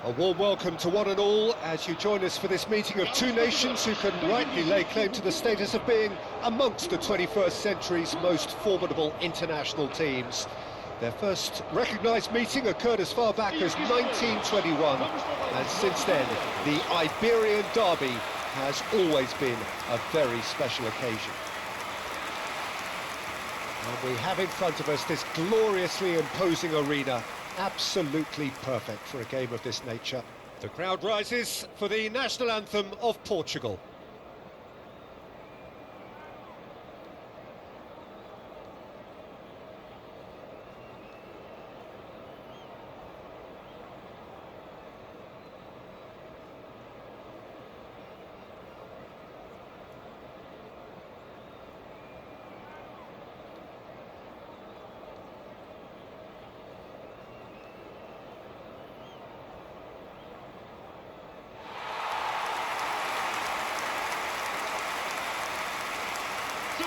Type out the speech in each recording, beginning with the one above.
A warm welcome to one and all as you join us for this meeting of two nations who can rightly lay claim to the status of being amongst the 21st century's most formidable international teams. Their first recognised meeting occurred as far back as 1921, and since then, the Iberian Derby has always been a very special occasion. And we have in front of us this gloriously imposing arena, absolutely perfect for a game of this nature. The crowd rises for the national anthem of Portugal.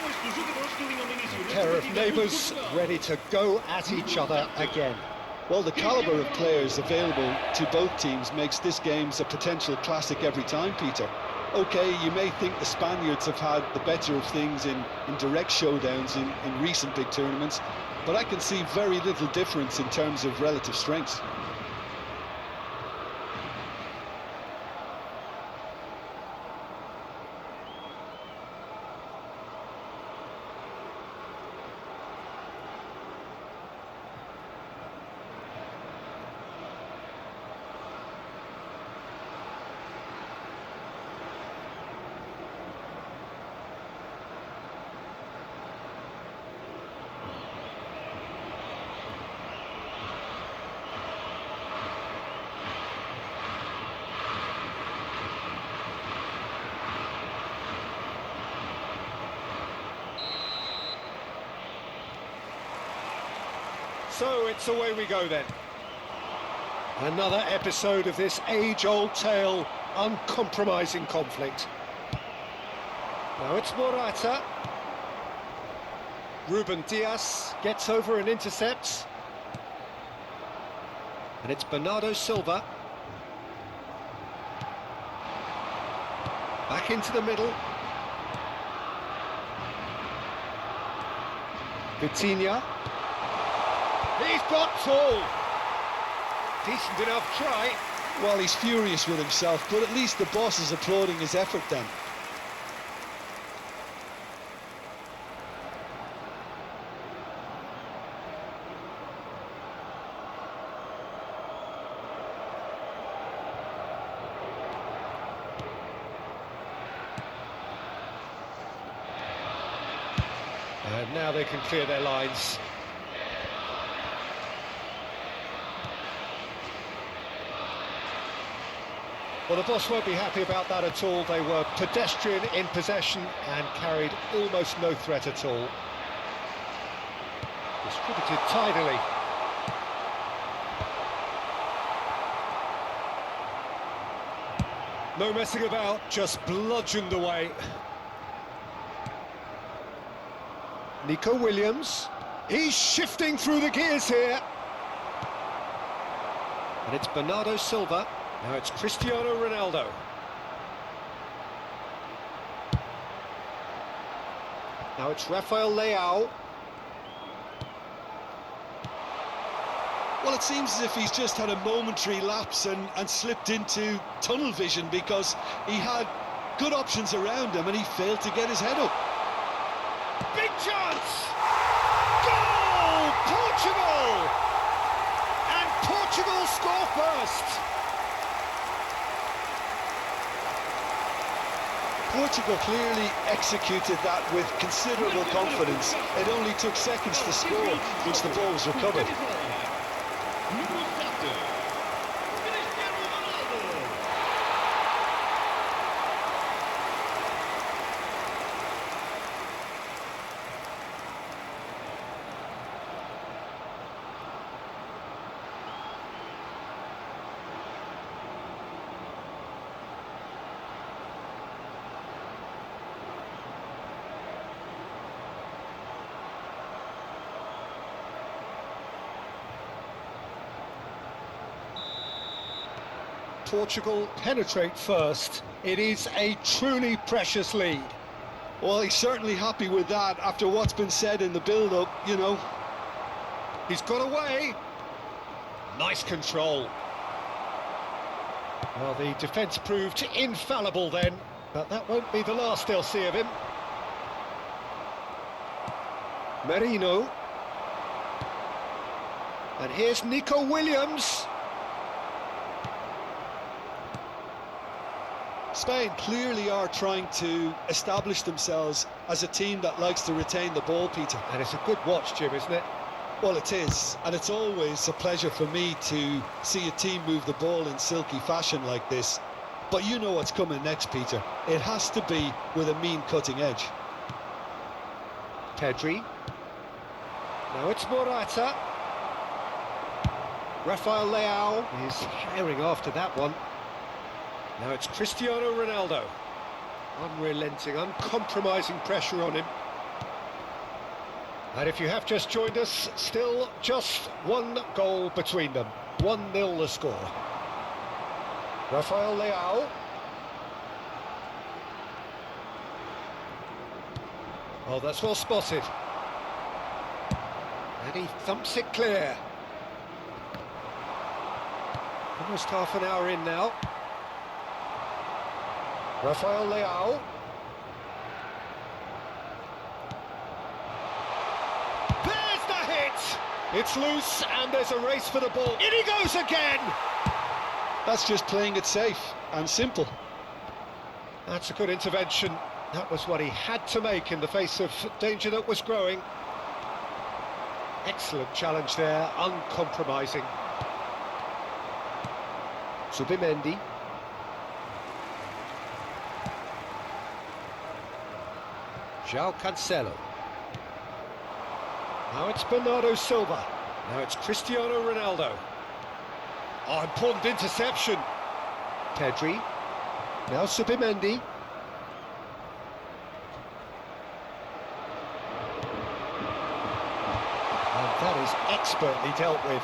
A pair of neighbours ready to go at each other again. Well, the calibre of players available to both teams makes this game a potential classic every time, Peter. OK, you may think the Spaniards have had the better of things in direct showdowns in recent big tournaments, but I can see very little difference in terms of relative strengths. So it's away we go then. Another episode of this age-old tale, uncompromising conflict. Now it's Morata. Ruben Dias gets over and intercepts. And it's Bernardo Silva. Back into the middle. Vitinha. He's got tall. Decent enough try. Well, he's furious with himself, but at least the boss is applauding his effort then. And now they can clear their lines. Well, the boss won't be happy about that at all. They were pedestrian in possession and carried almost no threat at all. Distributed tidily. No messing about, just bludgeoned away. Nico Williams. He's shifting through the gears here. And it's Bernardo Silva. Now it's Cristiano Ronaldo. Now it's Rafael Leao. Well, it seems as if he's just had a momentary lapse and slipped into tunnel vision because he had good options around him and he failed to get his head up. Big chance! Goal! Portugal! And Portugal score first! Portugal clearly executed that with considerable confidence. It only took seconds to score once the ball was recovered. Portugal penetrate first. It is a truly precious lead. Well, he's certainly happy with that after what's been said in the build-up, you know. He's got away. Nice control. Well, the defence proved infallible then, but that won't be the last they'll see of him. Merino. And here's Nico Williams. Spain clearly are trying to establish themselves as a team that likes to retain the ball, Peter. And it's a good watch, Jim, isn't it? Well, it is, and it's always a pleasure for me to see a team move the ball in silky fashion like this. But you know what's coming next, Peter. It has to be with a mean cutting edge. Pedri. Now it's Morata. Rafael Leao is herring after that one. Now it's Cristiano Ronaldo. Unrelenting, uncompromising pressure on him. And if you have just joined us, still just one goal between them. 1-0 the score. Rafael Leao. Oh, that's well spotted. And he thumps it clear. Almost half an hour in now. Rafael Leao. There's the hit! It's loose and there's a race for the ball. In he goes again! That's just playing it safe and simple. That's a good intervention. That was what he had to make in the face of danger that was growing. Excellent challenge there, uncompromising. Subimendi. João Cancelo. Now it's Bernardo Silva. Now it's Cristiano Ronaldo. Oh, important interception. Pedri. Now Subimendi. And that is expertly dealt with.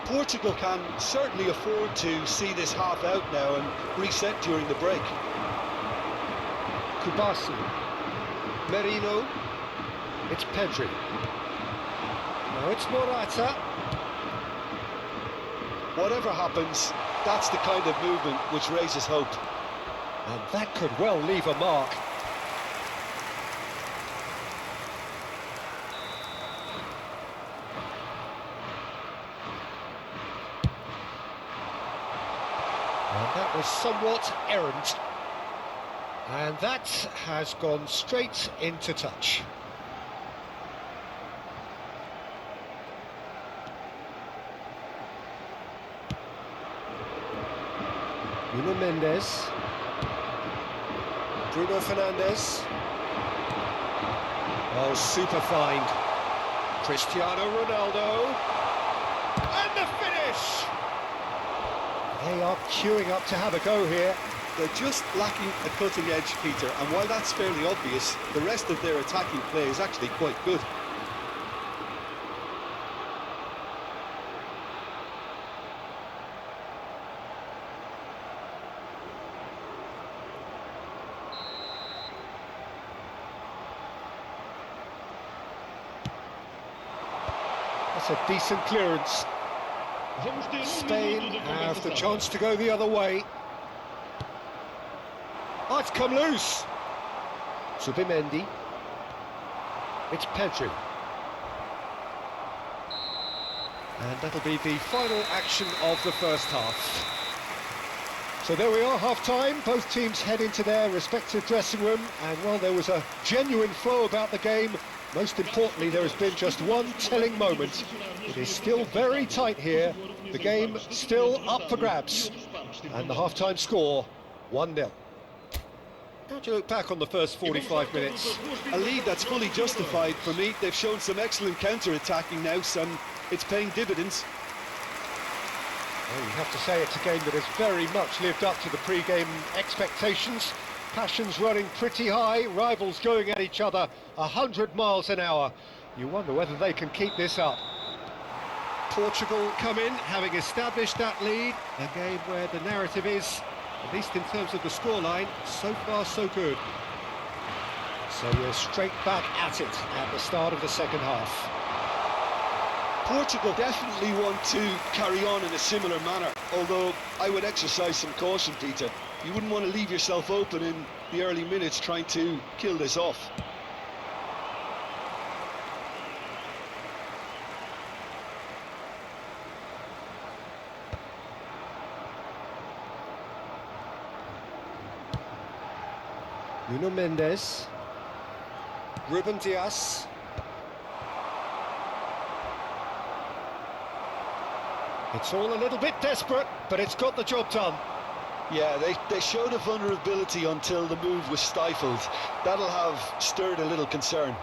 Portugal can certainly afford to see this half out now and reset during the break. Kubasi. Merino. It's Pedri. Now it's Morata. Whatever happens, that's the kind of movement which raises hope. And that could well leave a mark. And that was somewhat errant. And that has gone straight into touch. Nuno Mendes. Bruno Fernandes. Oh, super find. Cristiano Ronaldo. And the finish! They are queuing up to have a go here. They're just lacking a cutting edge, Peter, and while that's fairly obvious, the rest of their attacking play is actually quite good. That's a decent clearance. Spain have the chance to go the other way. Oh, it's come loose. Subimendi. It's Pedri. And that'll be the final action of the first half. So there we are, half-time. Both teams head into their respective dressing room. And while there was a genuine flow about the game, most importantly, there has been just one telling moment. It is still very tight here. The game still up for grabs. And the half-time score, 1-0. How do you look back on the first 45 minutes? A lead that's fully justified for me. They've shown some excellent counter-attacking now, and it's paying dividends. Well, you have to say it's a game that has very much lived up to the pre-game expectations. Passions running pretty high, rivals going at each other 100 miles an hour. You wonder whether they can keep this up. Portugal come in, having established that lead. A game where the narrative is, at least in terms of the scoreline, so far so good. So we're straight back at it at the start of the second half. Portugal definitely want to carry on in a similar manner, although I would exercise some caution, Peter. You wouldn't want to leave yourself open in the early minutes trying to kill this off. Nuno Mendes, Ruben Dias. It's all a little bit desperate, but it's got the job done. Yeah, they showed a vulnerability until the move was stifled. That'll have stirred a little concern.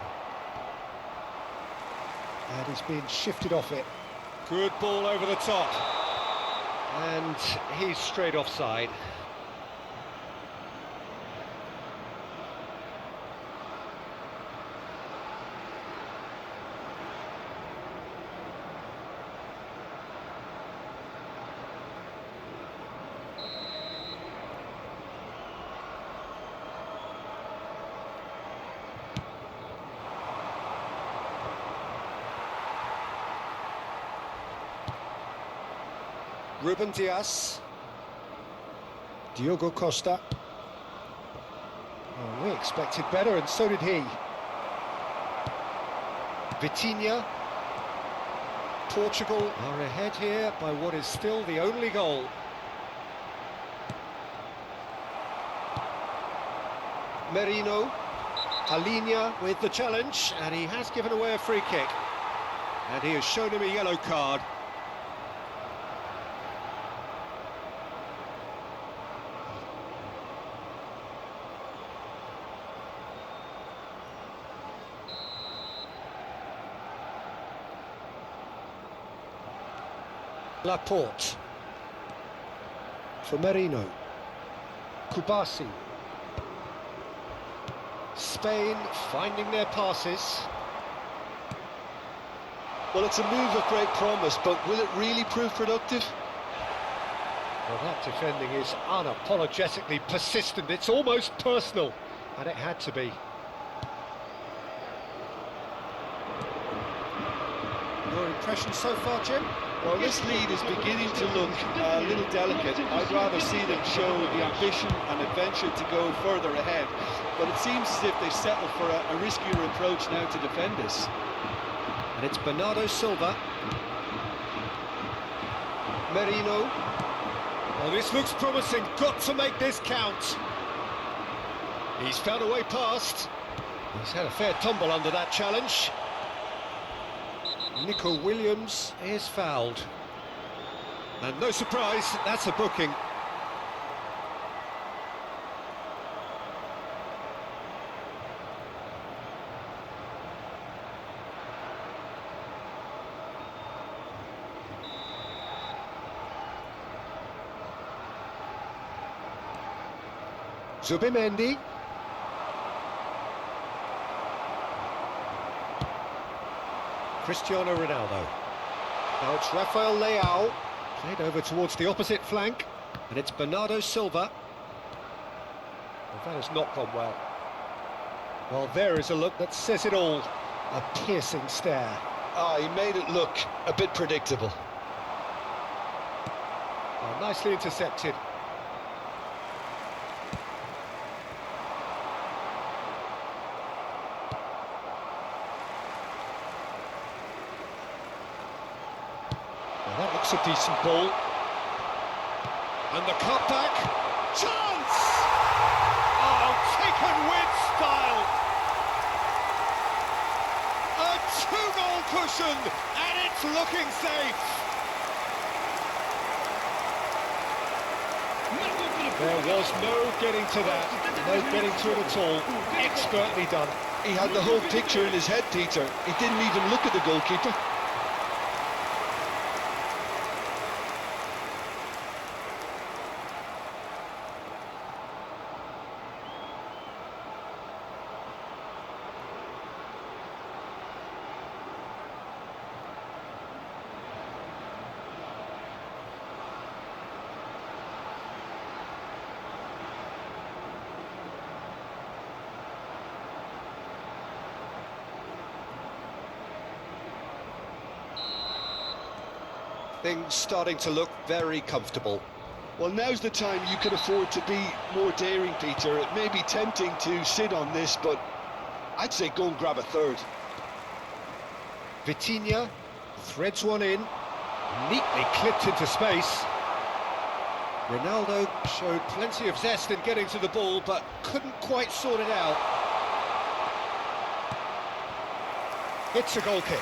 And he's been shifted off it. Good ball over the top. And he's straight offside. Ruben Dias, Diogo Costa. Oh, we expected better, and so did he. Vitinha. Portugal are ahead here by what is still the only goal. Merino, Alinha with the challenge, and he has given away a free kick. And he has shown him a yellow card. Laporte for Merino. Kubasi. Spain finding their passes. Well, it's a move of great promise, but will it really prove productive? Well, that defending is unapologetically persistent. It's almost personal, and it had to be. Your impression so far, Jim? Well, this lead is beginning to look a little delicate. I'd rather see them show the ambition and adventure to go further ahead. But it seems as if they've settled for a riskier approach now to defend this. And it's Bernardo Silva. Merino. Oh, this looks promising. Got to make this count. He's found a way past. He's had a fair tumble under that challenge. Nico Williams is fouled. And no surprise, that's a booking. Zubimendi. Cristiano Ronaldo. Now it's Rafael Leao. Played over towards the opposite flank. And it's Bernardo Silva. Well, that has not gone well. Well, there is a look that says it all. A piercing stare. Ah, he made it look a bit predictable. Oh, nicely intercepted. Well, that looks a decent ball. And the cutback. Chance! Oh, taken with style. A two-goal cushion, and it's looking safe. There was no getting to that, no getting to it at all. Expertly done. He had the whole picture in his head, Peter. He didn't even look at the goalkeeper. Things starting to look very comfortable. Well, now's the time you can afford to be more daring, Peter. It may be tempting to sit on this, but I'd say go and grab a third. Vitinha threads one in, neatly clipped into space. Ronaldo showed plenty of zest in getting to the ball, but couldn't quite sort it out. It's a goal kick.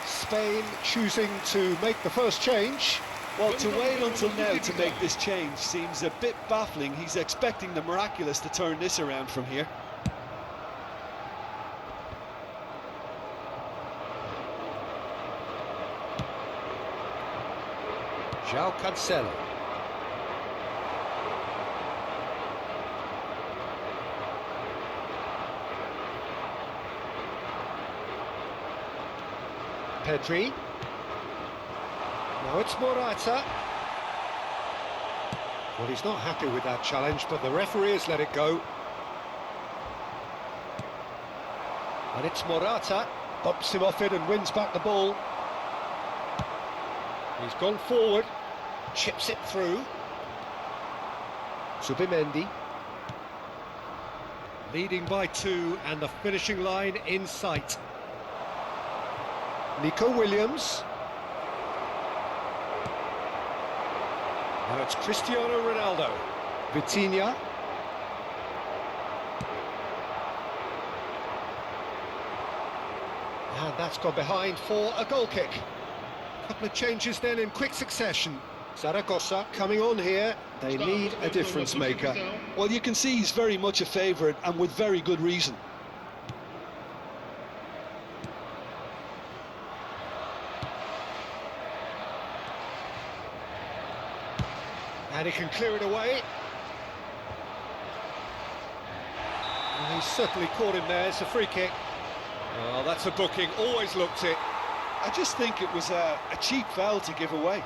Spain choosing to make the first change. Well, to wait until now to make this change seems a bit baffling. He's expecting the miraculous to turn this around from here. João Cancelo. Pedri. Now it's Morata. Well, he's not happy with that challenge, but the referee has let it go. And it's Morata. Bumps him off it and wins back the ball. He's gone forward. Chips it through. Zubimendi. Leading by 2 and the finishing line in sight. Nico Williams. Now it's Cristiano Ronaldo. Vitinha. And that's gone behind for a goal kick. A couple of changes then in quick succession. Zaragoza coming on here. They need a difference maker. Well, you can see he's very much a favourite, and with very good reason. And he can clear it away. And he's certainly caught him there. It's a free kick. Oh, that's a booking. Always looked it. I just think it was a cheap foul to give away.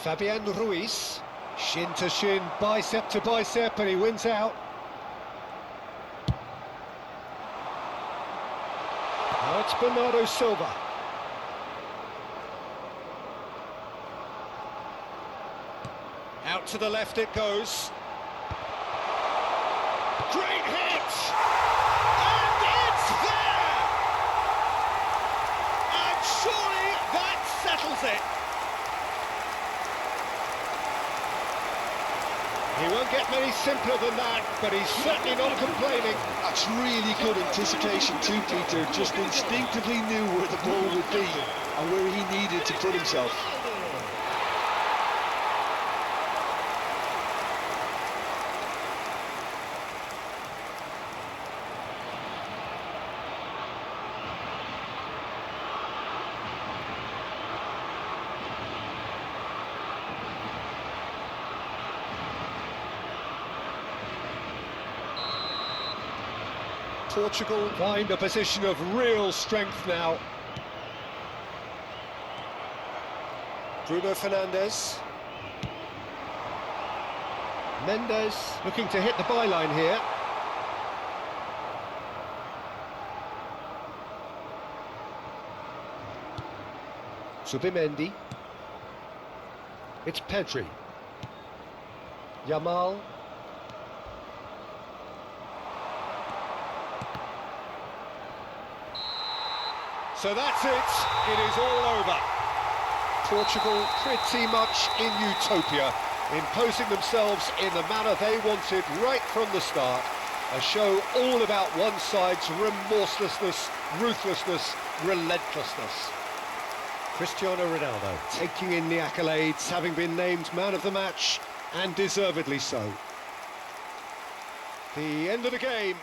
Fabian Ruiz, shin to shin, bicep to bicep, and he wins out. Now it's Bernardo Silva. Out to the left it goes. Great hit! And it's there! And surely that settles it. He won't get many simpler than that, but he's certainly not complaining. That's really good anticipation too, Peter. Just instinctively knew where the ball would be and where he needed to put himself. Portugal find a position of real strength now. Bruno Fernandes. Mendes looking to hit the byline here. Zubimendi. It's Pedri. Yamal. So that's it. It is all over. Portugal pretty much in utopia, imposing themselves in the manner they wanted right from the start. A show all about one side's remorselessness, ruthlessness, relentlessness. Cristiano Ronaldo taking in the accolades, having been named man of the match, and deservedly so. The end of the game.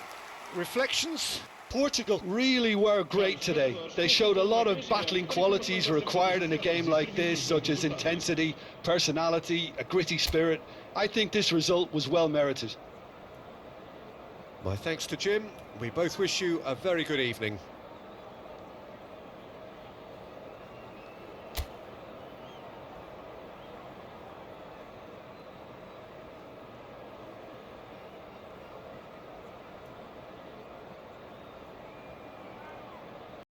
Reflections? Portugal really were great today. They showed a lot of battling qualities required in a game like this, such as intensity, personality, a gritty spirit. I think this result was well merited. My thanks to Jim. We both wish you a very good evening.